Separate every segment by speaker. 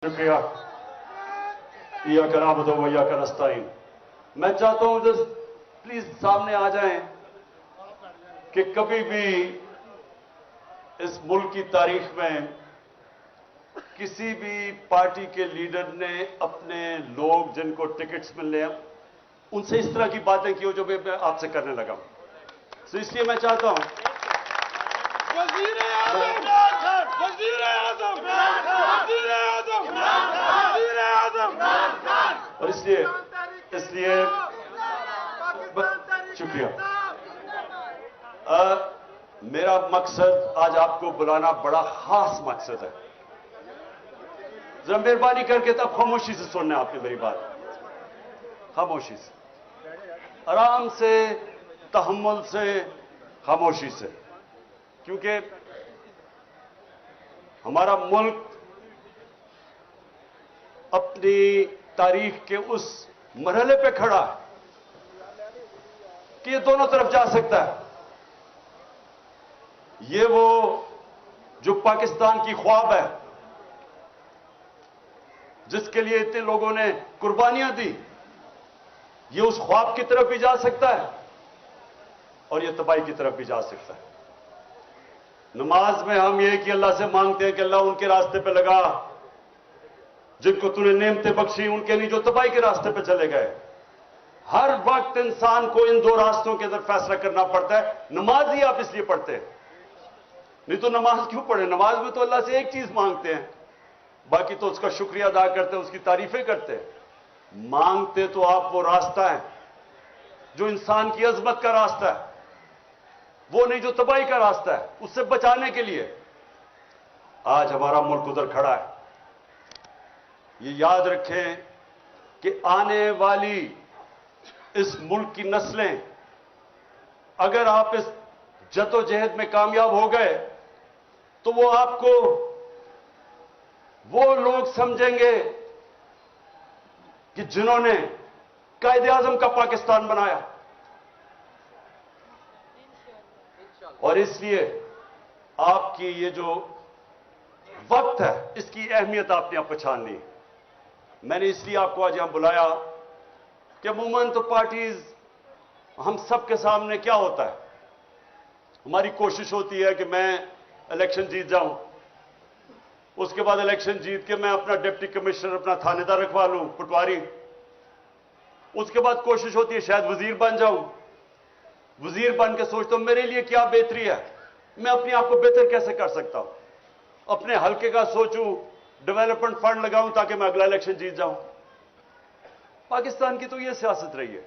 Speaker 1: शुक्रिया। इय्याका नअबुदु व इय्याका नस्तईन। मैं चाहता हूं जस्ट प्लीज सामने आ जाएं कि कभी भी इस मुल्क की तारीख में किसी भी पार्टी के लीडर ने अपने लोग जिनको टिकट्स मिलने हैं उनसे इस तरह की बातें की हो जो मैं आपसे करने लगा हूं। तो इसलिए मैं चाहता हूं और इसलिए शुक्रिया। मेरा मकसद आज आपको बुलाना बड़ा खास मकसद है। जरा मेहरबानी करके तब खामोशी से सुनना आपने मेरी बात, खामोशी से, आराम से, तहम्मुल से, खामोशी से, क्योंकि हमारा मुल्क अपनी तारीख के उस मरहले पे खड़ा है कि ये दोनों तरफ जा सकता है। ये वो जो पाकिस्तान की ख्वाब है जिसके लिए इतने लोगों ने कुर्बानियां दी, ये उस ख्वाब की तरफ भी जा सकता है और ये तबाही की तरफ भी जा सकता है। नमाज में हम ये कि अल्लाह से मांगते हैं कि अल्लाह उनके रास्ते पे लगा जिनको तूने नेमतें बख्शी, उनके नहीं जो तबाही के रास्ते पे चले गए। हर वक्त इंसान को इन दो रास्तों के अंदर फैसला करना पड़ता है। नमाज ही आप इसलिए पढ़ते हैं, नहीं तो नमाज क्यों पढ़े? नमाज में तो अल्लाह से एक चीज मांगते हैं, बाकी तो उसका शुक्रिया अदा करते हैं, उसकी तारीफें करते हैं। मांगते तो आप वो रास्ता है जो इंसान की अजमत का रास्ता है, वो नहीं जो तबाही का रास्ता है। उससे बचाने के लिए आज हमारा मुल्क उधर खड़ा है। ये याद रखें कि आने वाली इस मुल्क की नस्लें, अगर आप इस जद्दोजहद में कामयाब हो गए तो वो आपको वो लोग समझेंगे कि जिन्होंने कायदे आजम का पाकिस्तान बनाया। और इसलिए आपकी ये जो वक्त है इसकी अहमियत आपने अब पहचान ली। मैंने इसलिए आपको आज यहां बुलाया कि अमूमन तो पार्टीज, हम सबके सामने क्या होता है, हमारी कोशिश होती है कि मैं इलेक्शन जीत जाऊं, उसके बाद इलेक्शन जीत के मैं अपना डिप्टी कमिश्नर, अपना थानेदार रखवा लूं, पटवारी। उसके बाद कोशिश होती है शायद वजीर बन जाऊं। वजीर बन के सोचता हूं मेरे लिए क्या बेहतरी है, मैं अपने आप को बेहतर कैसे कर सकता हूं, अपने हल्के का सोचूं, डेवलपमेंट फंड लगाऊं ताकि मैं अगला इलेक्शन जीत जाऊं। पाकिस्तान की तो यह सियासत रही है।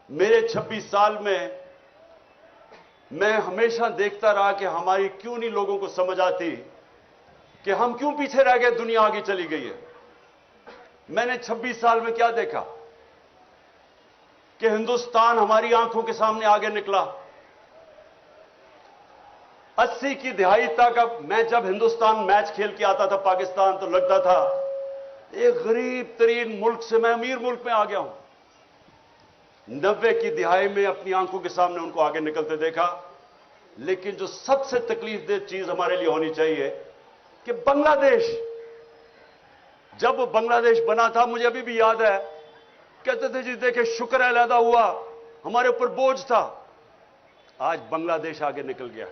Speaker 1: मेरे 26 साल में मैं हमेशा देखता रहा कि हमारी क्यों नहीं लोगों को समझ आती कि हम क्यों पीछे रह गए, दुनिया आगे चली गई है। मैंने 26 साल में क्या देखा कि हिंदुस्तान हमारी आंखों के सामने आगे निकला। 80 की दहाई तक, अब मैं जब हिंदुस्तान मैच खेल के आता था पाकिस्तान, तो लगता था एक गरीब तरीन मुल्क से मैं अमीर मुल्क में आ गया हूं। 90 की दिहाई में अपनी आंखों के सामने उनको आगे निकलते देखा। लेकिन जो सबसे तकलीफ दे चीज हमारे लिए होनी चाहिए कि बांग्लादेश, जब वो बांग्लादेश बना था, मुझे अभी भी याद है, कहते थे जी देखे शुक्र है अलहदा हुआ, हमारे ऊपर बोझ था। आज बांग्लादेश आगे निकल गया।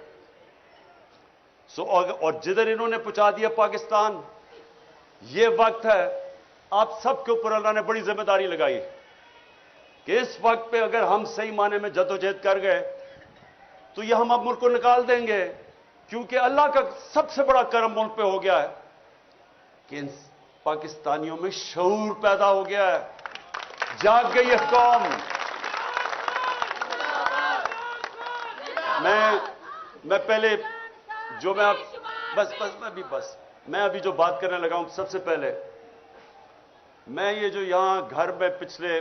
Speaker 1: और जिधर इन्होंने पहुंचा दिया पाकिस्तान, ये वक्त है आप सबके ऊपर अल्लाह ने बड़ी जिम्मेदारी लगाई कि इस वक्त पे अगर हम सही माने में जद्दोजहद कर गए तो ये हम अब मुल्क को निकाल देंगे। क्योंकि अल्लाह का सबसे बड़ा करम मुल्क पे हो गया है कि इन पाकिस्तानियों में शऊर पैदा हो गया है, जाग गई है कौम। मैं पहले जो मैं मैं अभी जो बात करने लगा हूं, सबसे पहले मैं ये जो यहां घर में पिछले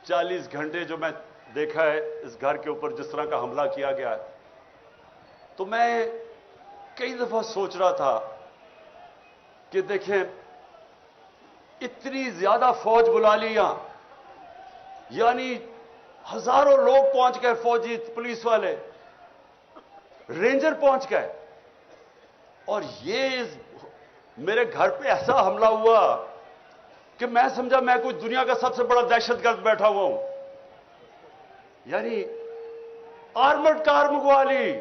Speaker 1: 40 घंटे जो मैं देखा है इस घर के ऊपर जिस तरह का हमला किया गया है, तो मैं कई दफा सोच रहा था कि देखें इतनी ज्यादा फौज बुला ली यहां, यानी हजारों लोग पहुंच गए, फौजी, पुलिस वाले, रेंजर पहुंच गए, और ये मेरे घर पे ऐसा हमला हुआ कि मैं समझा मैं कोई दुनिया का सबसे बड़ा दहशतगर्द बैठा हुआ हूं। यानी आर्मर्ड कार मंगवा ली।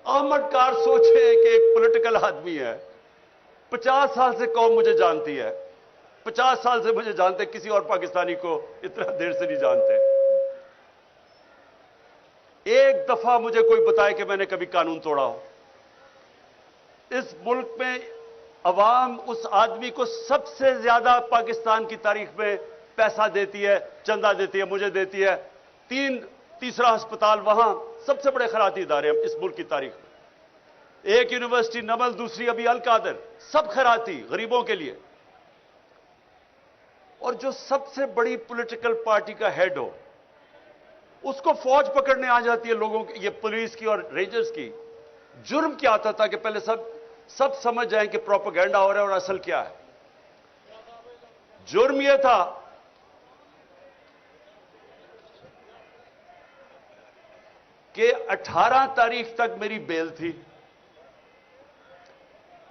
Speaker 1: आर्मर्ड कार, सोचे कि एक पॉलिटिकल आदमी है, 50 साल से कौम मुझे जानती है, 50 साल से मुझे जानते, किसी और पाकिस्तानी को इतना देर से नहीं जानते। एक दफा मुझे कोई बताए कि मैंने कभी कानून तोड़ा हो। इस मुल्क में अवाम उस आदमी को सबसे ज्यादा पाकिस्तान की तारीख में पैसा देती है, चंदा देती है, मुझे देती है। तीसरा अस्पताल वहां, सबसे बड़े खैराती इदारे हैं इस मुल्क की तारीख में। एक यूनिवर्सिटी नमल, दूसरी अभी अल कादर, सब खैराती गरीबों के लिए। और जो सबसे बड़ी पॉलिटिकल पार्टी का हेड हो, उसको फौज पकड़ने आ जाती है लोगों की, ये पुलिस की और रेंजर्स की। जुर्म क्या आता था कि पहले सब समझ जाएं कि प्रोपेगेंडा हो रहा है और असल क्या है। जुर्म यह था कि 18 तारीख तक मेरी बेल थी,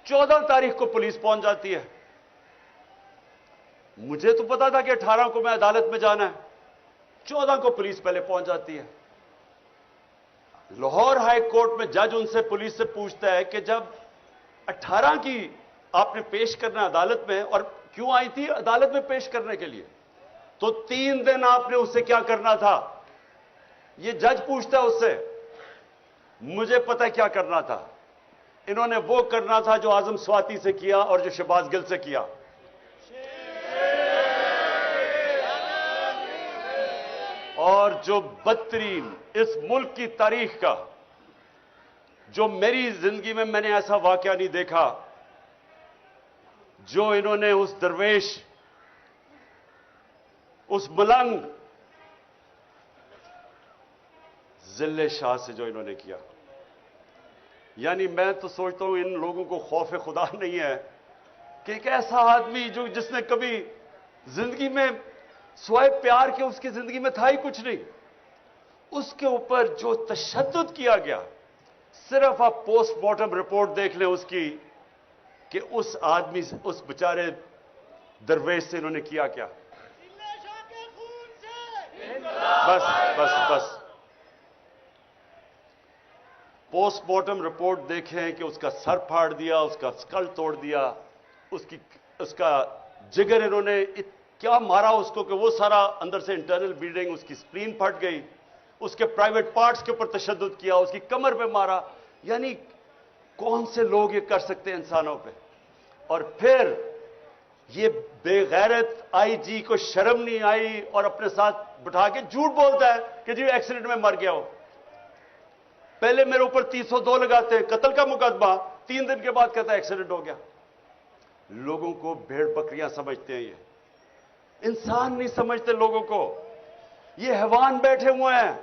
Speaker 1: 14 तारीख को पुलिस पहुंच जाती है। मुझे तो पता था कि 18 को मैं अदालत में जाना है, 14 को पुलिस पहले पहुंच जाती है। लाहौर हाई कोर्ट में जज उनसे, पुलिस से पूछता है कि जब 18 की आपने पेश करना अदालत में, और क्यों आई थी अदालत में पेश करने के लिए, तो 3 दिन आपने उससे क्या करना था। ये जज पूछता है उससे। मुझे पता है क्या करना था। इन्होंने वो करना था जो आजम स्वाति से किया और जो शहबाज गिल से किया। और जो बदतरीन इस मुल्क की तारीख का, जो मेरी जिंदगी में मैंने ऐसा वाकया नहीं देखा, जो इन्होंने उस दरवेश, उस मलंग जिले शाह से जो इन्होंने किया। यानी मैं तो सोचता हूं इन लोगों को खौफ खुदा नहीं है कि एक ऐसा आदमी जिसने कभी जिंदगी में स्वाय प्यार के, उसकी जिंदगी में था ही कुछ नहीं, उसके ऊपर जो तशद्दुद किया गया। सिर्फ आप पोस्टमार्टम रिपोर्ट देख लें उसकी, कि उस आदमी से, उस बेचारे दरवेश से इन्होंने किया क्या। बस बस बस पोस्टमार्टम रिपोर्ट देखें कि उसका सर फाड़ दिया, उसका स्कल तोड़ दिया, उसका जिगर इन्होंने क्या मारा उसको कि वो सारा अंदर से इंटरनल ब्लीडिंग, उसकी स्प्लीन फट गई, उसके प्राइवेट पार्ट्स के ऊपर तशद्दुद किया, उसकी कमर पे मारा। यानी कौन से लोग ये कर सकते हैं इंसानों पे। और फिर ये बेगैरत आईजी को शर्म नहीं आई और अपने साथ बिठा के झूठ बोलता है कि जी एक्सीडेंट में मर गया हो। पहले मेरे ऊपर 302 लगाते हैं, कत्ल का मुकदमा, 3 दिन के बाद कहता है एक्सीडेंट हो गया। लोगों को भेड़ बकरियां समझते हैं, ये इंसान नहीं समझते लोगों को। ये हैवान बैठे हुए हैं।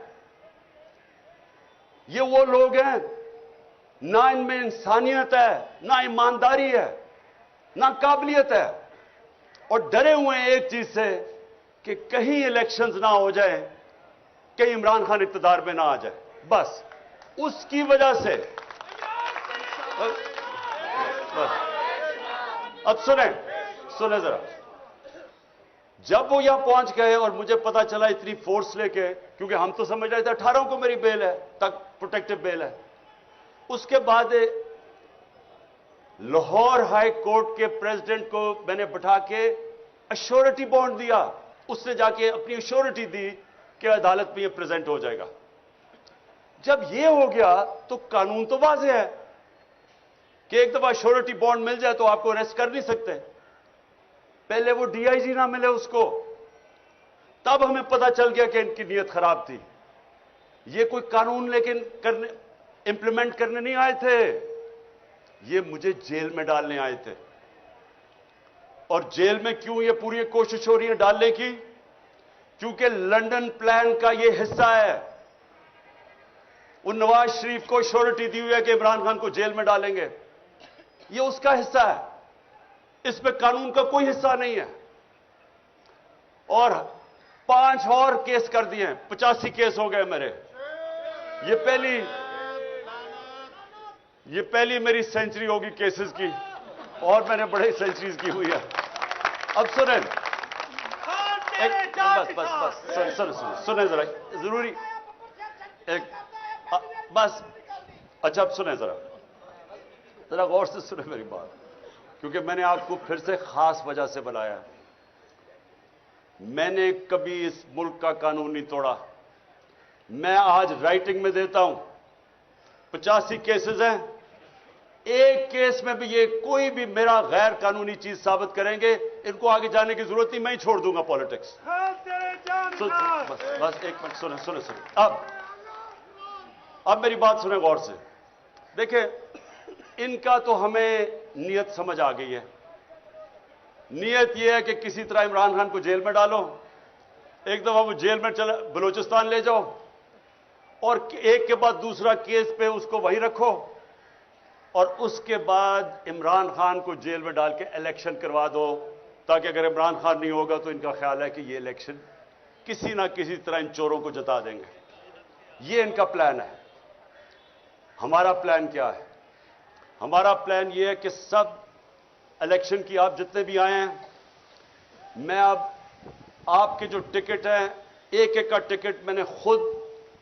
Speaker 1: ये वो लोग हैं, ना इनमें इंसानियत है, ना ईमानदारी है, ना काबिलियत है, और डरे हुए हैं एक चीज से कि कहीं इलेक्शंस ना हो जाए, कहीं इमरान खान इक्तदार में ना आ जाए। बस उसकी वजह से। अब सुने जरा, जब वो यहां पहुंच गए और मुझे पता चला इतनी फोर्स लेके, क्योंकि हम तो समझ रहे थे 18 को मेरी बेल है, तक प्रोटेक्टिव बेल है। उसके बाद लाहौर हाई कोर्ट के प्रेसिडेंट को मैंने बिठा के अश्योरिटी बॉन्ड दिया। उसने जाके अपनी अश्योरिटी दी कि अदालत में ये प्रेजेंट हो जाएगा। जब ये हो गया तो कानून तो वाज़ेह है कि एक दफा अश्योरिटी बॉन्ड मिल जाए तो आपको अरेस्ट कर नहीं सकते। पहले वो डीआईजी ना मिले उसको, तब हमें पता चल गया कि इनकी नीयत खराब थी। ये कोई कानून लेकिन इंप्लीमेंट करने नहीं आए थे, ये मुझे जेल में डालने आए थे। और जेल में क्यों ये पूरी कोशिश हो रही है डालने की? क्योंकि लंदन प्लान का ये हिस्सा है। उन नवाज शरीफ को श्योरिटी दी हुई है कि इमरान खान को जेल में डालेंगे, ये उसका हिस्सा है। इसमें कानून का कोई हिस्सा नहीं है। और 5 और केस कर दिए हैं, 85 केस हो गए मेरे। ये पहली मेरी सेंचुरी होगी केसेस की। اور میں نے بڑے سینچریز کی ہوئی ہے. اب سنیں, بس سنیں ذرا, ضروری ایک بس. اچھا اب سنیں ذرا غور سے سنیں میری بات, کیونکہ میں نے آپ کو پھر سے خاص وجہ سے بلایا. میں نے کبھی اس ملک کا قانون نہیں توڑا. میں آج رائٹنگ میں دیتا ہوں, 85 کیسز ہیں, ایک کیس میں بھی یہ کوئی بھی میرا غیر قانونی چیز ثابت کریں گے, ان کو آگے جانے کی ضرورت نہیں, میں ہی چھوڑ دوں گا پالیٹکس. بس ایک منٹ سنیں. اب میری بات سنیں غور سے. دیکھیں, ان کا تو ہمیں نیت سمجھ آ گئی ہے. نیت یہ ہے کہ کسی طرح عمران خان کو جیل میں ڈالو, ایک دفعہ وہ جیل میں بلوچستان لے جاؤ, اور ایک کے بعد دوسرا کیس پہ اس کو وہیں رکھو, اور اس کے بعد عمران خان کو جیل میں ڈال کے الیکشن کروا دو, تاکہ اگر عمران خان نہیں ہوگا تو ان کا خیال ہے کہ یہ الیکشن کسی نہ کسی طرح ان چوروں کو جتا دیں گے. یہ ان کا پلان ہے. ہمارا پلان کیا ہے؟ ہمارا پلان یہ ہے کہ سب الیکشن کی آپ جتنے بھی آئے ہیں, میں اب آپ کے جو ٹکٹ ہیں, ایک ایک کا ٹکٹ میں نے خود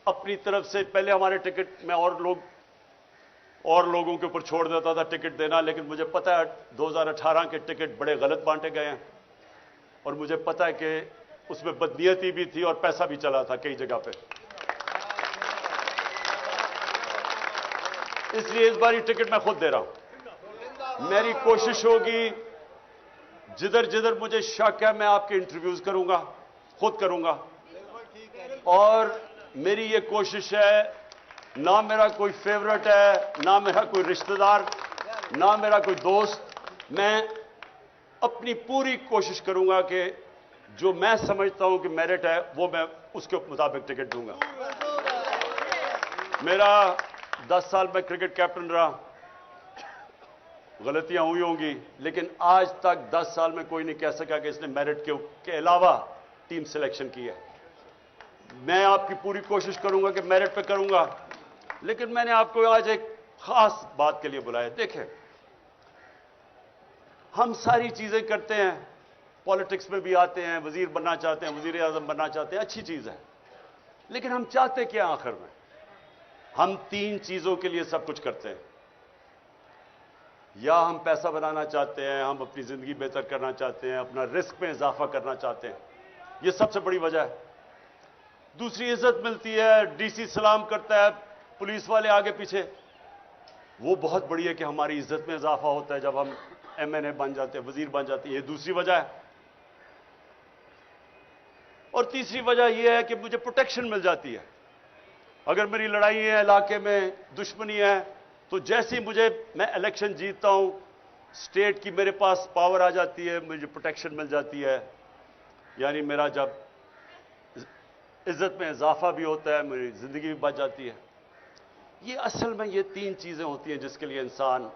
Speaker 1: اپنی طرف سے, پہلے ہمارے ٹکٹ میں اور لوگوں کے اوپر چھوڑ دیتا تھا ٹکٹ دینا, لیکن مجھے پتا ہے 2018 کے ٹکٹ بڑے غلط بانٹے گئے ہیں, اور مجھے پتا ہے کہ اس میں بدنیتی بھی تھی اور پیسہ بھی چلا تھا کئی جگہ پہ. اس لیے اس باری ٹکٹ میں خود دے رہا ہوں. میری کوشش ہوگی جدھر جدھر مجھے شک ہے میں آپ کے انٹرویوز کروں گا, خود کروں گا. اور میری یہ کوشش ہے, نہ میرا کوئی فیورٹ ہے, نہ میرا کوئی رشتہ دار, نہ میرا کوئی دوست. میں اپنی پوری کوشش کروں گا کہ جو میں سمجھتا ہوں کہ میرٹ ہے وہ میں اس کے مطابق ٹکٹ دوں گا. میرا 10 سال میں کرکٹ کیپٹن رہا, غلطیاں ہوئی ہوں گی, لیکن آج تک 10 سال میں کوئی نہیں کہہ سکا کہ اس نے میرٹ کے علاوہ ٹیم سلیکشن کی ہے. میں آپ کی پوری کوشش کروں گا کہ میرٹ پہ کروں گا, لیکن میں نے آپ کو آج ایک خاص بات کے لیے بلایا. دیکھیں, ہم ساری چیزیں کرتے ہیں, پالیٹکس میں بھی آتے ہیں, وزیر بننا چاہتے ہیں, وزیر اعظم بننا چاہتے ہیں, اچھی چیز ہے, لیکن ہم چاہتے کیا آخر میں؟ ہم 3 چیزوں کے لیے سب کچھ کرتے ہیں. یا ہم پیسہ بنانا چاہتے ہیں, ہم اپنی زندگی بہتر کرنا چاہتے ہیں, اپنا رزق میں اضافہ کرنا چاہتے ہیں, یہ سب سے بڑی وجہ ہے. دوسری عزت ملتی ہے, ڈی سی سلام کرتا ہے, پولیس والے آگے پیچھے, وہ بہت بڑی ہے کہ ہماری عزت میں اضافہ ہوتا ہے جب ہم ایم این اے بن جاتے ہیں, وزیر بن جاتے ہیں. یہ دوسری وجہ ہے. اور تیسری وجہ یہ ہے کہ مجھے پروٹیکشن مل جاتی ہے. اگر میری لڑائی ہے, علاقے میں دشمنی ہے, تو جیسے ہی میں الیکشن جیتتا ہوں, اسٹیٹ کی میرے پاس پاور آ جاتی ہے, مجھے پروٹیکشن مل جاتی ہے. یعنی میرا جب عزت میں اضافہ بھی ہوتا ہے, میری زندگی بھی بچ جاتی ہے. یہ اصل میں یہ 3 چیزیں ہوتی ہیں جس کے لیے انسان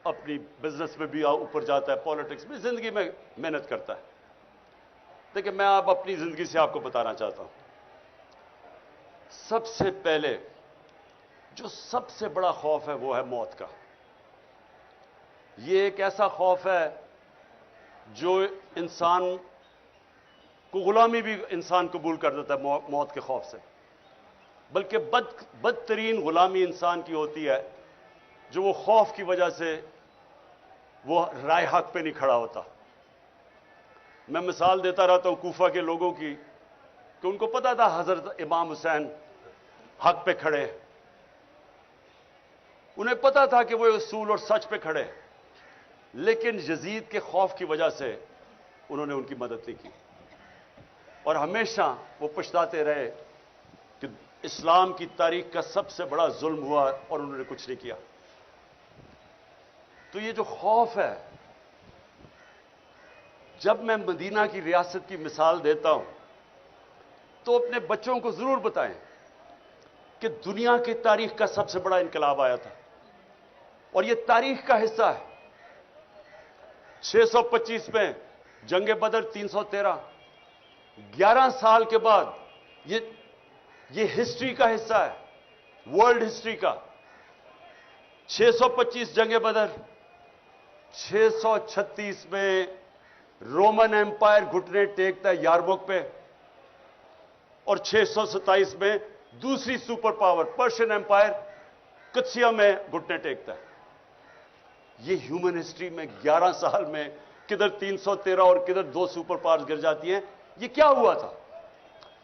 Speaker 1: اپنی بزنس میں بھی اوپر جاتا ہے, پالیٹکس میں, زندگی میں محنت کرتا ہے. دیکھیں, میں آپ اپنی زندگی سے آپ کو بتانا چاہتا ہوں. سب سے پہلے جو سب سے بڑا خوف ہے وہ ہے موت کا. یہ ایک ایسا خوف ہے جو انسان کو غلامی بھی انسان قبول کر دیتا ہے موت کے خوف سے. بلکہ بدترین غلامی انسان کی ہوتی ہے جو وہ خوف کی وجہ سے وہ رائے حق پہ نہیں کھڑا ہوتا. میں مثال دیتا رہتا ہوں کوفہ کے لوگوں کی کہ ان کو پتا تھا حضرت امام حسین حق پہ کھڑے, انہیں پتا تھا کہ وہ اصول اور سچ پہ کھڑے, لیکن یزید کے خوف کی وجہ سے انہوں نے ان کی مدد نہیں کی, اور ہمیشہ وہ پچھتاتے رہے کہ اسلام کی تاریخ کا سب سے بڑا ظلم ہوا اور انہوں نے کچھ نہیں کیا. تو یہ جو خوف ہے, جب میں مدینہ کی ریاست کی مثال دیتا ہوں تو اپنے بچوں کو ضرور بتائیں کہ دنیا کی تاریخ کا سب سے بڑا انقلاب آیا تھا, اور یہ تاریخ کا حصہ ہے. 625 میں جنگ بدر, 313, 11 سال کے بعد یہ ہسٹری کا حصہ ہے, ورلڈ ہسٹری کا. 625 جنگ بدر, 636 में रोमन एम्पायर घुटने टेकता है यारमुख पे, और 627 में दूसरी सुपर पावर पर्शियन एम्पायर कुत्सिया में घुटने टेकता है। ये ह्यूमन हिस्ट्री में 11 साल में किधर 313 और किधर 2 सुपर पावर्स गिर जाती हैं। ये क्या हुआ था?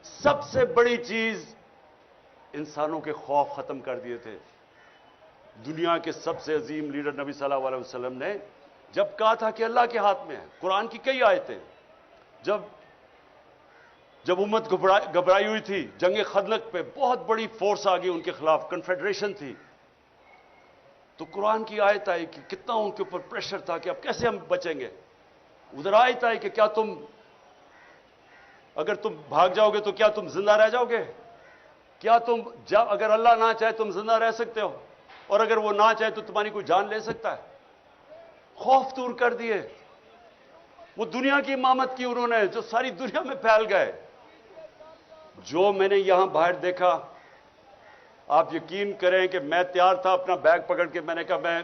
Speaker 1: सबसे बड़ी चीज, इंसानों के खौफ खत्म कर दिए थे। दुनिया के सबसे अजीम लीडर नबी सल्लल्लाहु अलैहि वसल्लम ने जब कहा था कि अल्लाह के हाथ में है, कुरान की कई आयतें, जब उम्मत घबराई हुई थी, जंग खंदक पे बहुत बड़ी फोर्स आ गई उनके खिलाफ, कन्फेडरेशन थी, तो कुरान की आयत आई कि कितना उनके ऊपर प्रेशर था कि अब कैसे हम बचेंगे। उधर आयत आई कि क्या अगर तुम भाग जाओगे तो क्या तुम जिंदा रह जाओगे? क्या अगर अल्लाह ना चाहे तुम जिंदा रह सकते हो, और अगर वो ना चाहे तो तुम्हारी कोई जान ले सकता है? खौफ दूर कर दिए। वो दुनिया की इमामत की उन्होंने, जो सारी दुनिया में फैल गए। जो मैंने यहां बाहर देखा, आप यकीन करें कि मैं तैयार था अपना बैग पकड़ के, मैंने कहा मैं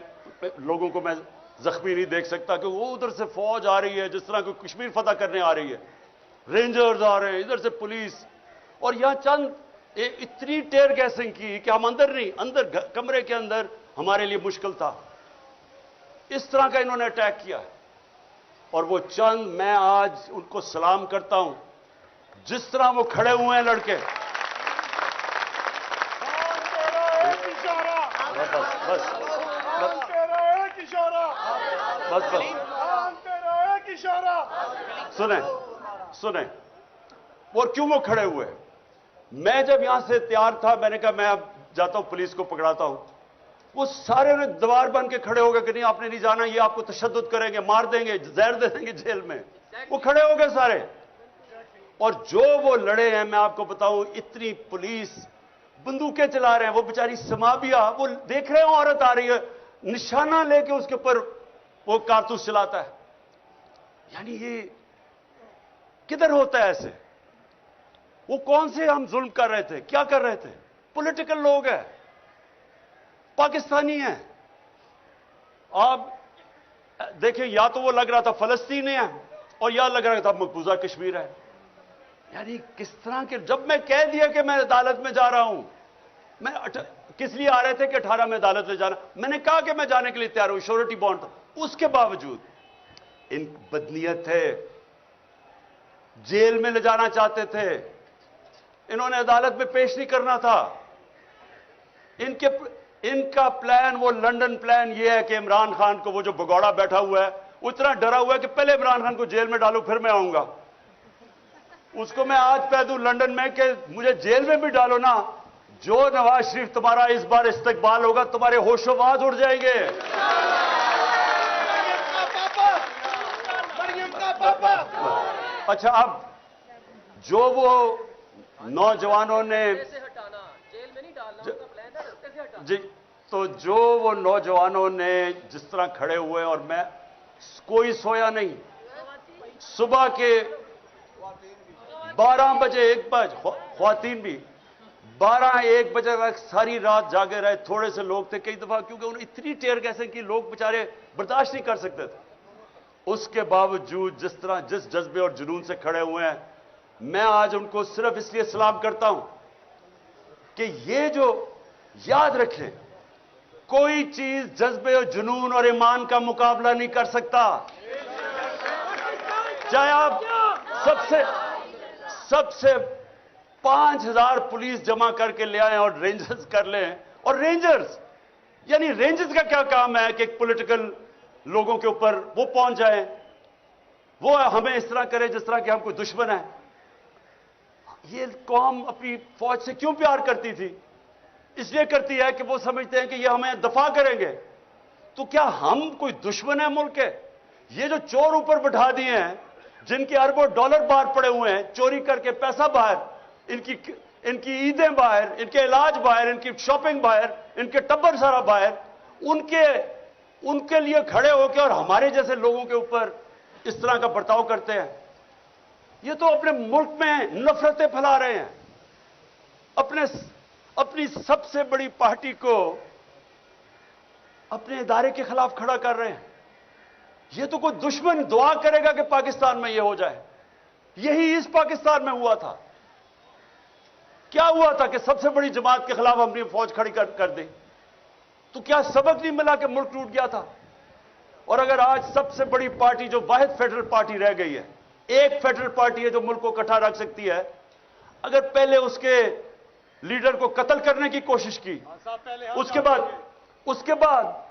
Speaker 1: लोगों को मैं जख्मी नहीं देख सकता, कि वो उधर से फौज आ रही है जिस तरह कोई कश्मीर फतह करने आ रही है, रेंजर्स आ रहे हैं, इधर से पुलिस, और यहां चंद इतनी टेयर गैसिंग की कि हम अंदर नहीं, अंदर कमरे के अंदर हमारे लिए मुश्किल था। इस तरह का इन्होंने अटैक किया है। और वो चंद, मैं आज उनको सलाम करता हूं, जिस तरह वो खड़े हुए हैं लड़के। बस सुने और क्यों वो खड़े हुए? मैं जब यहां से तैयार था, मैंने कहा मैं अब जाता हूं, पुलिस को पकड़ाता हूं। वो सारे ने दीवार बन के खड़े हो गए कि नहीं आपने नहीं जाना, ये आपको तशद्दुद करेंगे, मार देंगे, जहर दे देंगे जेल में। वो खड़े हो गए सारे। और जो वो लड़े हैं, मैं आपको बताऊं, इतनी पुलिस बंदूकें चला रहे हैं। वो बेचारी समाबिया, वो देख रहे हैं औरत आ रही है, निशाना लेके उसके ऊपर वो कारतूस चलाता है। यानी ये किधर होता है ऐसे? वो कौन से हम जुल्म कर रहे थे, क्या कर रहे थे? पॉलिटिकल लोग हैं, पाकिस्तानी हैं। आप देखिए, या तो वो लग रहा था फलस्तीन है, और या लग रहा था मकबूजा कश्मीर है। यानी किस तरह के, जब मैं कह दिया कि मैं अदालत में जा रहा हूं, मैं किस लिए आ रहे थे कि 18 में अदालत में जाना, मैंने कहा कि मैं जाने के लिए तैयार हूं, श्योरिटी बॉन्ड था, उसके बावजूद इन बदनीयत है, जेल में ले जाना चाहते थे, इन्होंने अदालत में पेश नहीं करना था। इनका प्लान, वो लंदन प्लान ये है कि इमरान खान को, वो जो भगौड़ा बैठा हुआ है, उतना डरा हुआ है कि पहले इमरान खान को जेल में डालो फिर मैं आऊंगा। उसको मैं आज कह दूं लंदन में कि मुझे जेल में भी डालो ना, जो नवाज शरीफ तुम्हारा इस बार इस्तकबाल होगा, तुम्हारे होशोबाज उड़ जाएंगे। अच्छा, अब जो वो नौजवानों ने जी, तो जो वो नौजवानों ने जिस तरह खड़े हुए, और मैं कोई सोया नहीं, सुबह के 12 बजे 1 बजे, ख्वातीन भी 12-1 बजे तक सारी रात जागे रहे। थोड़े से लोग थे कई दफा, क्योंकि उन्हें इतनी टेयर गैसें कि लोग बेचारे बर्दाश्त नहीं कर सकते थे। उसके बावजूद जिस तरह, जिस जज्बे और जुनून से खड़े हुए हैं, मैं आज उनको सिर्फ इसलिए सलाम करता हूं कि ये जो याद रखें, कोई चीज जज्बे और जुनून और ईमान का मुकाबला नहीं कर सकता। चाहे आप सबसे 5000 पुलिस जमा करके ले आए और रेंजर्स कर लें, और रेंजर्स, यानी रेंजर्स का क्या काम है कि पॉलिटिकल लोगों के ऊपर वो पहुंच जाए, वो हमें इस तरह करे जिस तरह कि हम कोई दुश्मन है। ये कौम अपनी फौज से क्यों प्यार करती थी? इसलिए करती है कि वो समझते हैं कि ये हमें दफा करेंगे। तो क्या हम कोई दुश्मन है मुल्क के? ये जो चोर ऊपर बैठा दिए हैं, जिनके अरबों डॉलर बाहर पड़े हुए हैं, चोरी करके पैसा बाहर, इनकी ईदें बाहर, इनके इलाज बाहर, इनकी शॉपिंग बाहर, इनके टब्बर सारा बाहर, उनके लिए खड़े होकर और हमारे जैसे लोगों के ऊपर इस तरह का बर्ताव करते हैं। ये तो अपने मुल्क में नफरतें फैला रहे हैं, अपनी सबसे बड़ी पार्टी को अपने इदारे के खिलाफ खड़ा कर रहे हैं। ये तो कोई दुश्मन दुआ करेगा कि पाकिस्तान में ये हो जाए। यही इस पाकिस्तान में हुआ था। क्या हुआ था कि सबसे बड़ी जमात के खिलाफ हमने फौज खड़ी कर दी। तो क्या सबक नहीं मिला कि मुल्क टूट गया था? और अगर आज सबसे बड़ी पार्टी जो वाहिद फेडरल पार्टी रह गई है, एक फेडरल पार्टी है जो मुल्क को इकट्ठा रख सकती है, अगर पहले उसके लीडर को कत्ल करने की कोशिश की, उसके बाद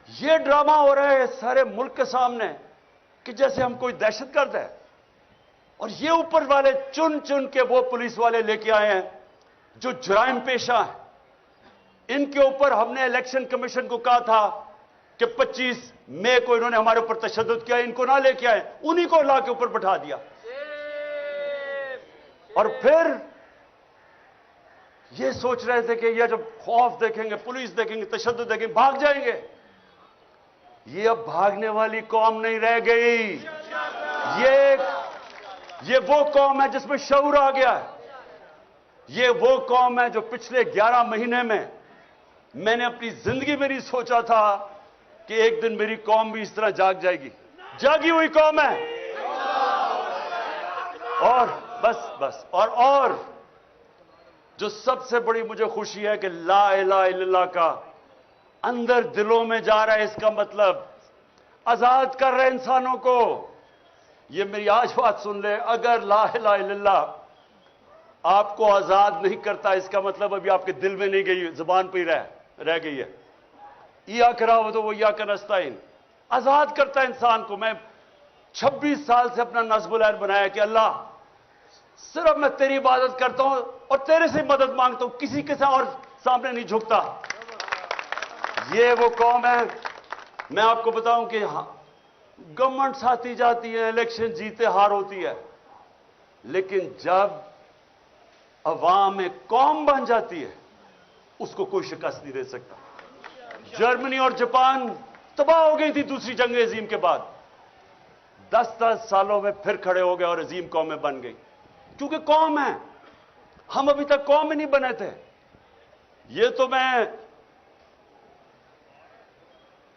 Speaker 1: ये ड्रामा हो रहा है सारे मुल्क के सामने कि जैसे हम कोई दहशतगर्द है, और ये ऊपर वाले चुन चुन के वो पुलिस वाले लेके आए हैं जो जुराइम पेशा है। इनके ऊपर हमने इलेक्शन कमीशन को कहा था कि 25 मई को इन्होंने हमारे ऊपर तशद्दुद किया, इनको ना लेके आए, उन्हीं को ला के ऊपर बैठा दिया। और फिर ये सोच रहे थे कि ये जब खौफ देखेंगे, पुलिस देखेंगे, तशद्दुद देखेंगे, भाग जाएंगे। ये अब भागने वाली कौम नहीं रह गई। ये वो कौम है जिसमें शऊर आ गया है। ये वो कौम है जो पिछले 11 महीने में मैंने अपनी जिंदगी में नहीं सोचा था कि एक दिन मेरी कौम भी इस तरह जाग जाएगी। जागी हुई कौम है। और बस और जो सबसे बड़ी मुझे खुशी है कि ला इलाहा इल्लल्लाह का अंदर दिलों में जा रहा है। इसका मतलब आजाद कर रहे इंसानों को। ये मेरी आज बात सुन ले, अगर ला इलाहा इल्लल्लाह आपको आजाद नहीं करता, इसका मतलब अभी आपके दिल में नहीं गई, जुबान पे ही रह गई है। या कराओ तो वो या का नस्ताइन आजाद करता है इंसान को। मैं 26 साल से अपना नस्बुल ऐन बनाया कि अल्लाह सिर्फ मैं तेरी इबादत करता हूं और तेरे से मदद मांगता हूं, किसी के साथ और सामने नहीं झुकता। ये वो कौम है। मैं आपको बताऊं कि गवर्नमेंट आती जाती है, इलेक्शन जीते हार होती है, लेकिन जब अवाम में कौम बन जाती है उसको कोई शिकस्त नहीं दे सकता। जर्मनी और जापान तबाह हो गई थी दूसरी जंग अजीम के बाद, 10-10 सालों में फिर खड़े हो गए और अजीम कौमें बन गई, क्योंकि कौम है। हम अभी तक कौम में नहीं बने थे। ये तो मैं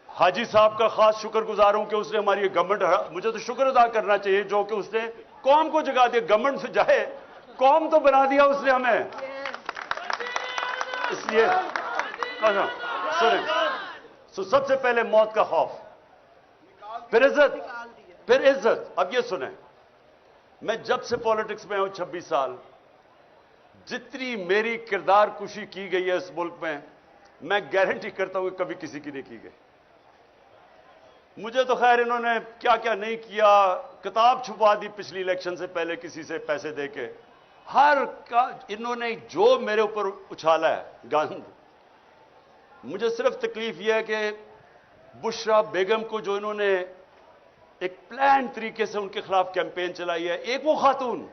Speaker 1: हाजी साहब का खास शुक्रगुजार हूं कि उसने हमारी गवर्नमेंट, मुझे तो शुक्र अदा करना चाहिए जो कि उसने कौम को जगा दिया। गवर्नमेंट से जाए, कौम तो बना दिया उसने हमें। इसलिए सुने, सबसे पहले मौत का खौफ, फिर इज्जत। अब ये सुने, मैं जब से पॉलिटिक्स में हूं 26 साल, जितनी मेरी किरदार कुशी की गई है इस मुल्क में, मैं गारंटी करता हूं कि कभी किसी की नहीं की गई। मुझे तो खैर इन्होंने क्या क्या नहीं किया, किताब छुपा दी पिछली इलेक्शन से पहले किसी से पैसे देके, हर का इन्होंने जो मेरे ऊपर उछाला है गंद। मुझे सिर्फ तकलीफ यह है कि बुशरा बेगम को जो इन्होंने एक प्लान तरीके से उनके खिलाफ कैंपेन चलाई है, एक वो खातून।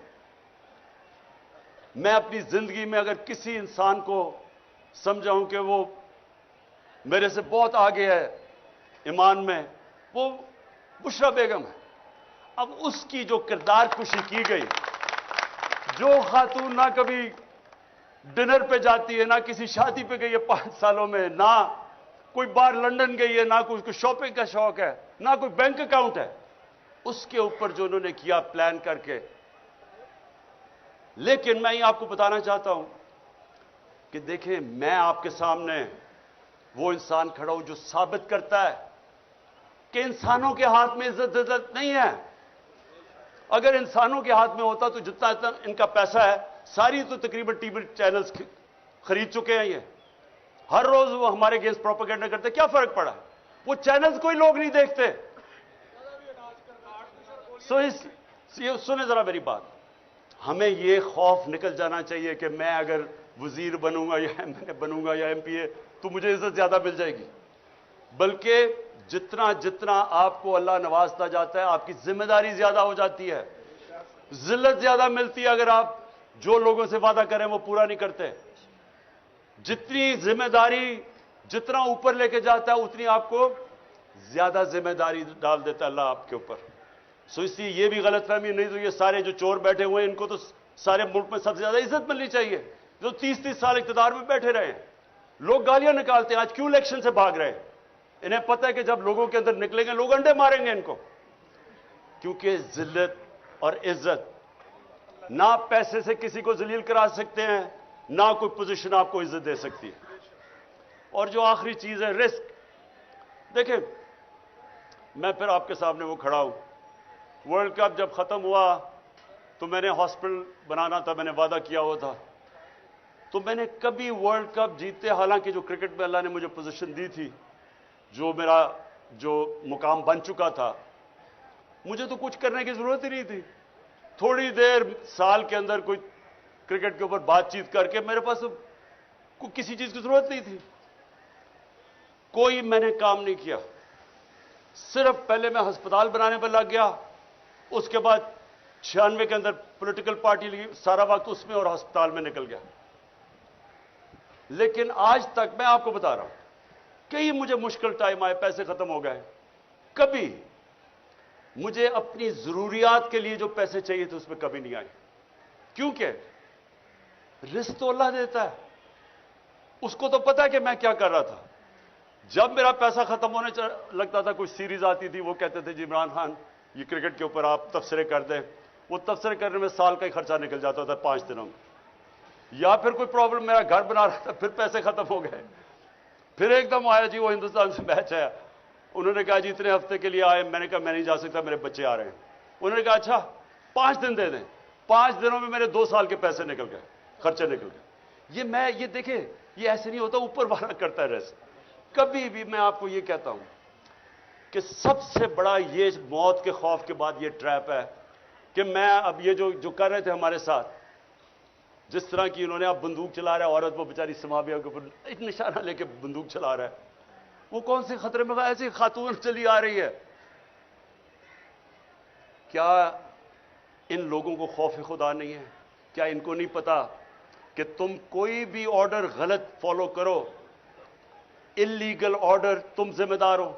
Speaker 1: मैं अपनी जिंदगी में अगर किसी इंसान को समझाऊं कि वो मेरे से बहुत आगे है ईमान में, वो बुशरा बेगम है। अब उसकी जो किरदार कुशी की गई, जो खातून ना कभी डिनर पे जाती है, ना किसी शादी पे गई है 5 सालों में, ना कोई बार लंदन गई है, ना कोई शॉपिंग का शौक है, ना कोई बैंक अकाउंट है, उसके ऊपर जो उन्होंने किया प्लान करके। लेकिन मैं ये आपको बताना चाहता हूं कि देखें, मैं आपके सामने वो इंसान खड़ा हूं जो साबित करता है कि इंसानों के हाथ में इज्जत नहीं है। अगर इंसानों के हाथ में होता तो जितना इनका पैसा है, सारी तो तकरीबन टीवी चैनल्स खरीद चुके हैं। ये हर रोज वो हमारे अगेंस्ट प्रोपेगेंडा करते, क्या फर्क पड़ा? वो चैनल्स कोई लोग नहीं देखते। सुने जरा मेरी बात, हमें ये खौफ निकल जाना चाहिए कि मैं अगर वजीर बनूंगा या एमएलए बनूंगा या एमपीए तो मुझे इज्जत ज्यादा मिल जाएगी। बल्कि जितना जितना आपको अल्लाह नवाजता जाता है, आपकी जिम्मेदारी ज्यादा हो जाती है, जिल्लत ज्यादा मिलती है अगर आप जो लोगों से वादा करें वो पूरा नहीं करते। जितनी जिम्मेदारी जितना ऊपर लेके जाता है, उतनी आपको ज्यादा जिम्मेदारी डाल देता है अल्लाह आपके ऊपर। सो इसलिए ये भी गलतफहमी नहीं, तो ये सारे जो चोर बैठे हुए हैं, इनको तो सारे मुल्क में सबसे ज्यादा इज्जत मिलनी चाहिए, जो 30-30 साल इख्तिदार में बैठे रहे हैं। लोग गालियां निकालते हैं, आज क्यों इलेक्शन से भाग रहे हैं? انہیں پتہ ہے کہ جب لوگوں کے اندر نکلیں گے لوگ انڈے ماریں گے ان کو، کیونکہ ذلت اور عزت نہ پیسے سے کسی کو ذلیل کرا سکتے ہیں، نہ کوئی پوزیشن آپ کو عزت دے سکتی ہے۔ اور جو آخری چیز ہے رسک، دیکھیں میں پھر آپ کے سامنے وہ کھڑا ہوں، ورلڈ کپ جب ختم ہوا تو میں نے ہاسپٹل بنانا تھا، میں نے وعدہ کیا ہوا تھا، تو میں نے کبھی ورلڈ کپ جیتے، حالانکہ جو کرکٹ میں اللہ نے مجھے پوزیشن دی تھی، جو میرا جو مقام بن چکا تھا، مجھے تو کچھ کرنے کی ضرورت ہی نہیں تھی، تھوڑی دیر سال کے اندر کوئی کرکٹ کے اوپر بات چیت کر کے میرے پاس کوئی کسی چیز کی ضرورت نہیں تھی، کوئی میں نے کام نہیں کیا، صرف پہلے میں ہسپتال بنانے پر لگ گیا، اس کے بعد 96 کے اندر پولیٹیکل پارٹی لگی، سارا وقت اس میں اور ہسپتال میں نکل گیا۔ لیکن آج تک میں آپ کو بتا رہا ہوں، کئی مجھے مشکل ٹائم آئے، پیسے ختم ہو گئے، کبھی مجھے اپنی ضروریات کے لیے جو پیسے چاہیے تھے اس میں کبھی نہیں آئے، کیونکہ رزق تو اللہ دیتا ہے، اس کو تو پتا ہے کہ میں کیا کر رہا تھا۔ جب میرا پیسہ ختم ہونے لگتا تھا، کوئی سیریز آتی تھی، وہ کہتے تھے جی عمران خان یہ کرکٹ کے اوپر آپ تبصرے کر دیں، وہ تبصرے کرنے میں سال کا ہی خرچہ نکل جاتا تھا 5 دنوں میں، یا پھر کوئی پرابلم، میرا گھر بنا رہا تھا، پھر پیسے ختم ہو گئے، پھر ایک دم آیا جی وہ ہندوستان سے میچ ہے، انہوں نے کہا جی اتنے ہفتے کے لیے آئے، میں نے کہا میں نہیں جا سکتا، میرے بچے آ رہے ہیں، انہوں نے کہا اچھا 5 دن دے دیں، 5 دنوں میں میرے 2 سال کے پیسے نکل گئے، خرچے نکل گئے۔ یہ دیکھیں، یہ ایسے نہیں ہوتا، اوپر والا کرتا ہے رزق۔ کبھی بھی میں آپ کو یہ کہتا ہوں کہ سب سے بڑا یہ موت کے خوف کے بعد یہ ٹریپ ہے کہ میں اب یہ جو کر رہے تھے ہمارے ساتھ، جس طرح کی انہوں نے اب بندوق چلا رہا ہے، عورت وہ بیچاری سماویہ کے اوپر ایک نشانہ لے کے بندوق چلا رہا ہے، وہ کون سے خطرے میں، ایسی خاتون چلی آ رہی ہے، کیا ان لوگوں کو خوف خدا نہیں ہے؟ کیا ان کو نہیں پتا کہ تم کوئی بھی آرڈر غلط فالو کرو، اللیگل آرڈر، تم ذمہ دار ہو؟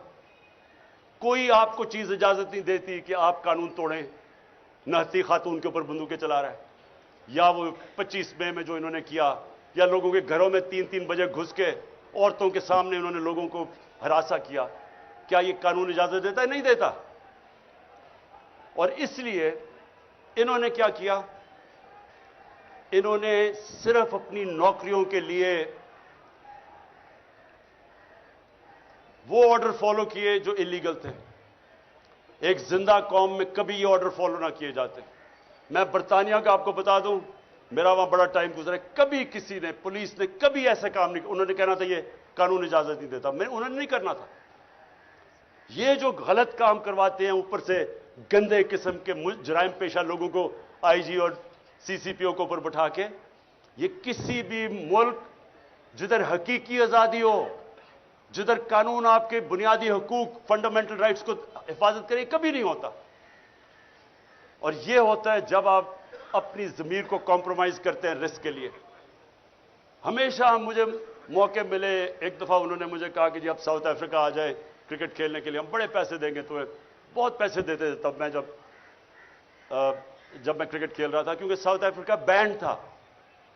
Speaker 1: کوئی آپ کو چیز اجازت نہیں دیتی کہ آپ قانون توڑیں۔ نہتی خاتون کے اوپر بندوقیں چلا رہا ہے، یا وہ 25 مئی میں جو انہوں نے کیا، یا لوگوں کے گھروں میں 3 بجے گھس کے عورتوں کے سامنے انہوں نے لوگوں کو ہراساں کیا، کیا یہ قانون اجازت دیتا ہے؟ نہیں دیتا۔ اور اس لیے انہوں نے کیا کیا، انہوں نے صرف اپنی نوکریوں کے لیے وہ آرڈر فالو کیے جو اللیگل تھے۔ ایک زندہ قوم میں کبھی یہ آرڈر فالو نہ کیے جاتے۔ میں برطانیہ کا آپ کو بتا دوں، میرا وہاں بڑا ٹائم گزرا ہے، کبھی کسی نے، پولیس نے کبھی ایسا کام نہیں، انہوں نے کہنا تھا یہ قانون اجازت نہیں دیتا، انہوں نے نہیں کرنا تھا۔ یہ جو غلط کام کرواتے ہیں اوپر سے گندے قسم کے جرائم پیشہ لوگوں کو آئی جی اور سی سی پی او کے اوپر بٹھا کے، یہ کسی بھی ملک جدھر حقیقی آزادی ہو، جدھر قانون آپ کے بنیادی حقوق فنڈامنٹل رائٹس کو حفاظت کرے، کبھی نہیں ہوتا۔ اور یہ ہوتا ہے جب آپ اپنی ضمیر کو کمپرومائز کرتے ہیں رسک کے لیے۔ ہمیشہ مجھے موقع ملے، ایک دفعہ انہوں نے مجھے کہا کہ جی آپ ساؤتھ افریقہ آ جائیں کرکٹ کھیلنے کے لیے، ہم بڑے پیسے دیں گے تمہیں، بہت پیسے دیتے تھے تب میں جب میں کرکٹ کھیل رہا تھا، کیونکہ ساؤتھ افریقہ بینڈ تھا،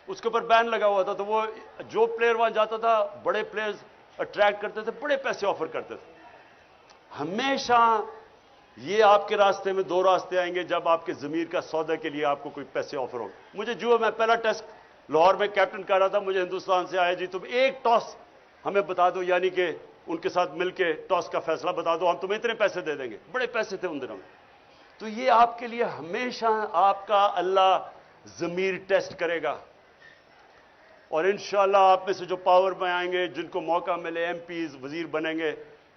Speaker 1: اس کے اوپر بین لگا ہوا تھا، تو وہ جو پلیئر وہاں جاتا تھا، بڑے پلیئرز اٹریکٹ کرتے تھے، بڑے پیسے آفر کرتے تھے۔ ہمیشہ یہ آپ کے راستے میں 2 راستے آئیں گے جب آپ کے ضمیر کا سودا کے لیے آپ کو کوئی پیسے آفر ہو۔ مجھے جو میں پہلا ٹیسٹ لاہور میں کیپٹن کر رہا تھا، مجھے ہندوستان سے آیا جی تم ایک ٹاس ہمیں بتا دو، یعنی کہ ان کے ساتھ مل کے ٹاس کا فیصلہ بتا دو، ہم تمہیں اتنے پیسے دے دیں گے، بڑے پیسے تھے ان دنوں میں۔ تو یہ آپ کے لیے ہمیشہ آپ کا اللہ ضمیر ٹیسٹ کرے گا، اور انشاءاللہ آپ میں سے جو پاور میں آئیں گے، جن کو موقع ملے ایم پیز، وزیر بنیں گے،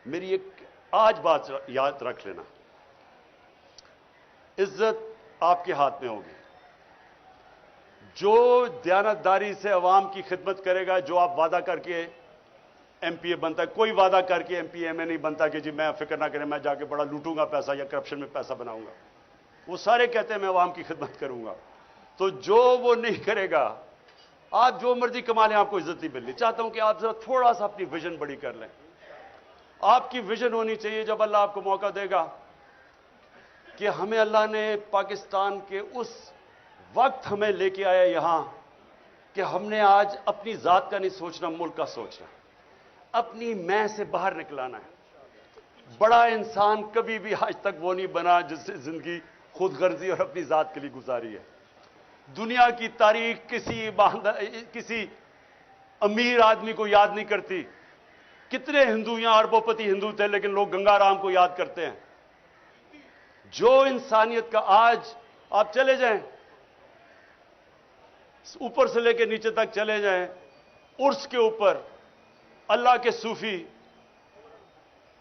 Speaker 1: میری ایک آج بات یاد رکھ لینا، عزت آپ کے ہاتھ میں ہوگی۔ جو دیانتداری سے عوام کی خدمت کرے گا، جو آپ وعدہ کر کے ایم پی اے بنتا ہے، کوئی وعدہ کر کے ایم پی اے میں نہیں بنتا کہ جی میں فکر نہ کریں میں جا کے بڑا لوٹوں گا پیسہ یا کرپشن میں پیسہ بناؤں گا۔ وہ سارے کہتے ہیں میں عوام کی خدمت کروں گا، تو جو وہ نہیں کرے گا، آپ جو مرضی کما لیں آپ کو عزت نہیں ملنی۔ چاہتا ہوں کہ آپ ذرا تھوڑا سا اپنی ویژن بڑی کر لیں۔ آپ کی ویژن ہونی چاہیے، جب اللہ آپ کو موقع دے گا کہ ہمیں اللہ نے پاکستان کے اس وقت ہمیں لے کے آیا یہاں کہ ہم نے آج اپنی ذات کا نہیں سوچنا، ملک کا سوچنا، اپنی میں سے باہر نکلانا ہے۔ बड़ा इंसान कभी भी आज तक वो नहीं बना जिससे जिंदगी खुद गर्जी और अपनी जात के लिए गुजारी है। दुनिया की तारीख किसी अमीर आदमी को याद नहीं करती। कितने हिंदू यहां अरबोपति हिंदू थे, लेकिन लोग गंगाराम को याद करते हैं। जो इंसानियत का आज आप चले जाएं, ऊपर से लेकर नीचे तक चले जाएं, उर्स के ऊपर अल्लाह के सूफी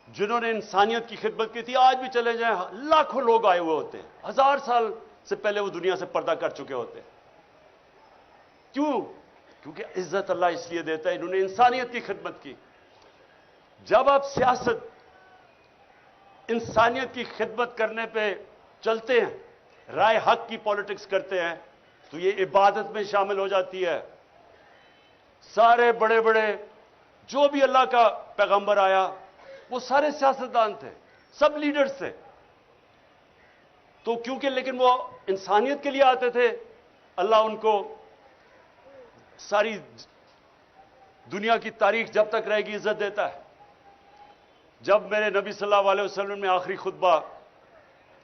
Speaker 1: जिन्होंने इंसानियत की खिदमत की थी, आज भी चले जाएं, लाखों लोग आए हुए होते हैं। 1000 साल से पहले वो दुनिया से पर्दा कर चुके होते हैं। क्यों? क्योंकि इज्जत अल्लाह इसलिए देता है, इन्होंने इंसानियत की खिदमत की। जब आप सियासत इंसानियत की खिदमत करने पे चलते हैं, राय हक की पॉलिटिक्स करते हैं, तो ये इबादत में शामिल हो जाती है। सारे बड़े बड़े जो भी अल्लाह का पैगंबर आया वो सारे सियासतदान थे, सब लीडर्स थे। तो क्योंकि लेकिन वो इंसानियत के लिए आते थे, अल्लाह उनको सारी दुनिया की तारीख जब तक रहेगी इज्जत देता है। जब मेरे नबी सल्लल्लाहु अलैहि वसल्लम ने आखिरी खुतबा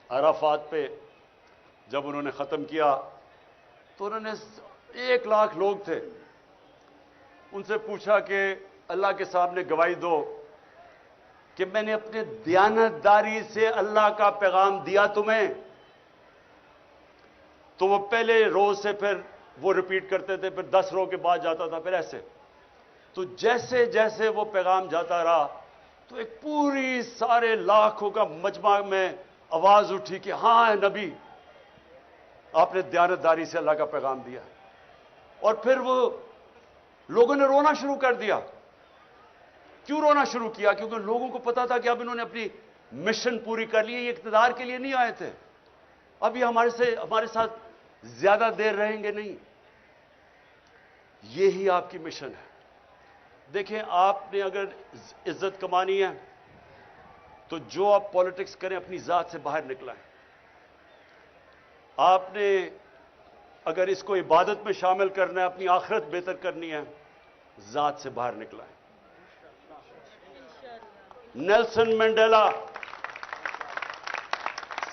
Speaker 1: अराफात पे जब उन्होंने ख़त्म किया, तो उन्होंने 1 लाख लोग थे, उनसे पूछा कि अल्लाह के सामने गवाही दो कि मैंने अपने दयानतदारी से अल्लाह का पैगाम दिया तुम्हें। तो वो पहले रोज से फिर वो रिपीट करते थे, फिर 10 रोज के बाद जाता था, फिर ऐसे। तो जैसे जैसे वो पैगाम जाता रहा, तो एक पूरी सारे लाखों का मजमा में आवाज उठी कि हां नबी, आपने दयानतदारी से अल्लाह का पैगाम दिया। और फिर वो लोगों ने रोना शुरू कर दिया। क्यों रोना शुरू किया? क्योंकि लोगों को पता था कि अब इन्होंने अपनी मिशन पूरी कर ली है, ये इक़्तिदार के लिए नहीं आए थे। अब ये हमारे साथ ज्यादा देर रहेंगे नहीं। ये ही आपकी मिशन है। देखें, आपने अगर इज्जत कमानी है तो जो आप पॉलिटिक्स करें अपनी जात से बाहर निकलाएं। आपने अगर इसको इबादत में शामिल करना है, अपनी आखिरत बेहतर करनी है, जात से बाहर निकलाएं। नेल्सन मंडेला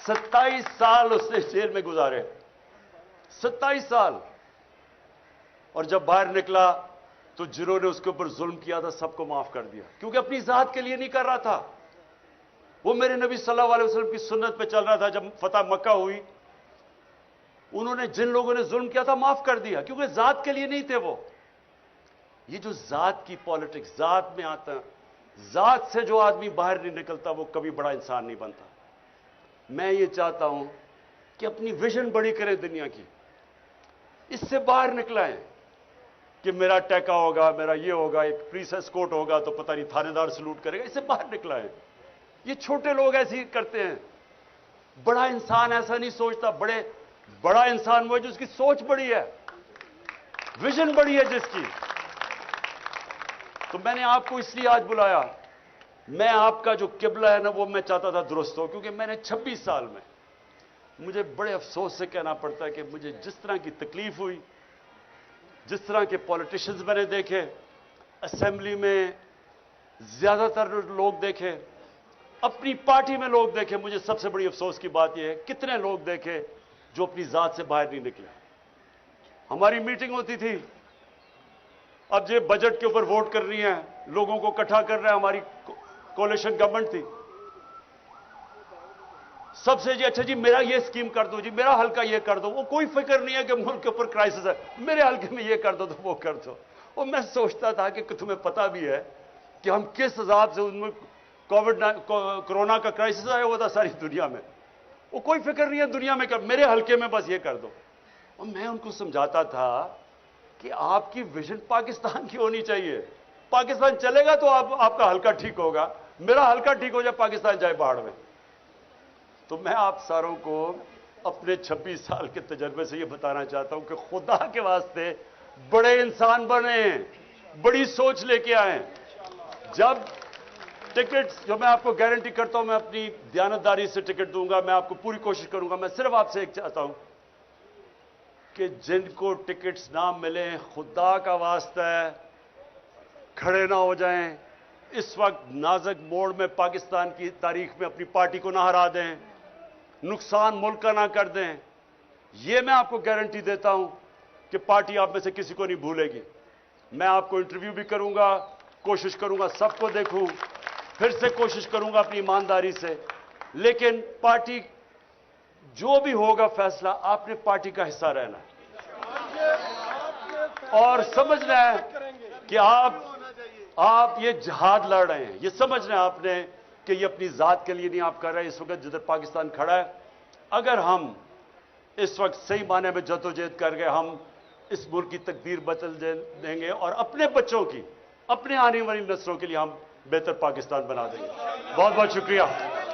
Speaker 1: 27 साल उसने जेल में गुजारे, 27 साल। और जब बाहर निकला तो जिन्होंने उसके ऊपर जुल्म किया था सबको माफ कर दिया, क्योंकि अपनी जात के लिए नहीं कर रहा था। वो मेरे नबी सल्लल्लाहु अलैहि वसल्लम की सुन्नत पे चल रहा था। जब फतह मक्का हुई, उन्होंने जिन लोगों ने जुल्म किया था माफ कर दिया, क्योंकि जात के लिए नहीं थे वो। ये जो जात की पॉलिटिक्स, जात में आता है, जात से जो आदमी बाहर नहीं निकलता वो कभी बड़ा इंसान नहीं बनता। मैं ये चाहता हूं कि अपनी विजन बड़ी करें दुनिया की, इससे बाहर निकलाएं कि मेरा टैका होगा, मेरा ये होगा, एक प्रीसेस कोर्ट होगा तो पता नहीं थानेदार सलूट करेगा। इससे बाहर निकलाएं। ये छोटे लोग ऐसे ही करते हैं। बड़ा इंसान ऐसा नहीं सोचता। बड़ा इंसान वो है जिसकी सोच बड़ी है, विजन बड़ी है जिसकी। तो मैंने आपको इसलिए आज बुलाया। मैं आपका जो किबला है ना, वो मैं चाहता था दुरुस्त हो, क्योंकि मैंने 26 साल में, मुझे बड़े अफसोस से कहना पड़ता है कि मुझे जिस तरह की तकलीफ हुई, जिस तरह के पॉलिटिशियंस मैंने देखे, असेंबली में ज्यादातर लोग देखे, अपनी पार्टी में लोग देखे, मुझे सबसे बड़ी अफसोस की बात यह है कितने लोग देखे जो अपनी जात से बाहर नहीं निकले। हमारी मीटिंग होती थी, अब ये बजट के ऊपर वोट कर रही है, लोगों को इकट्ठा कर रहा है। हमारी कोalition गवर्नमेंट थी, सबसे जी अच्छा जी मेरा ये स्कीम कर दो, जी मेरा हल्का ये कर दो। वो कोई फिक्र नहीं है कि मुल्क के ऊपर क्राइसिस है, मेरे हल्के में ये कर दो तो वो कर दो। और मैं सोचता था कि तुम्हें पता भी है कि हम किस हिसाब से उनमें कोरोना का क्राइसिस आया हुआ था सारी दुनिया में। वो कोई फिक्र नहीं है दुनिया में कर, मेरे हल्के में बस ये कर दो। और मैं उनको समझाता था कि आपकी विजन पाकिस्तान की होनी चाहिए। पाकिस्तान चलेगा तो आपका हल्का ठीक होगा, मेरा हल्का ठीक हो जाए, पाकिस्तान जाए बाढ़ में। तो मैं आप सारों को अपने 26 साल के तजर्बे से ये बताना चाहता हूं कि खुदा के वास्ते बड़े इंसान बने, बड़ी सोच लेके आए। जब टिकट, जो मैं आपको गारंटी करता हूं, मैं अपनी दयानतदारी से टिकट दूंगा, मैं आपको पूरी कोशिश करूंगा। मैं सिर्फ आपसे एक चाहता हूं कि जिनको टिकट्स ना मिले, खुदा का वास्ता है खड़े ना हो जाएं, इस वक्त नाजुक मोड़ में पाकिस्तान की तारीख में अपनी पार्टी को ना हरा दें, नुकसान मुल्क का ना कर दें। यह मैं आपको गारंटी देता हूं कि पार्टी आप में से किसी को नहीं भूलेगी। मैं आपको इंटरव्यू भी करूंगा, कोशिश करूंगा सबको देखूं, फिर से कोशिश करूंगा अपनी ईमानदारी से। लेकिन पार्टी जो भी होगा फैसला, आपने पार्टी का हिस्सा रहना है और समझना है कि आप ये जिहाद लड़ रहे हैं। ये समझना है आपने कि ये अपनी जात के लिए नहीं आप कर रहे हैं। इस वक्त जिधर पाकिस्तान खड़ा है, अगर हम इस वक्त सही माने में जद्दोजहद कर गए, हम इस मुल्क की तकदीर बदल देंगे और अपने बच्चों की, अपने आने वाली नस्लों के लिए हम बेहतर पाकिस्तान बना देंगे। बहुत बहुत शुक्रिया।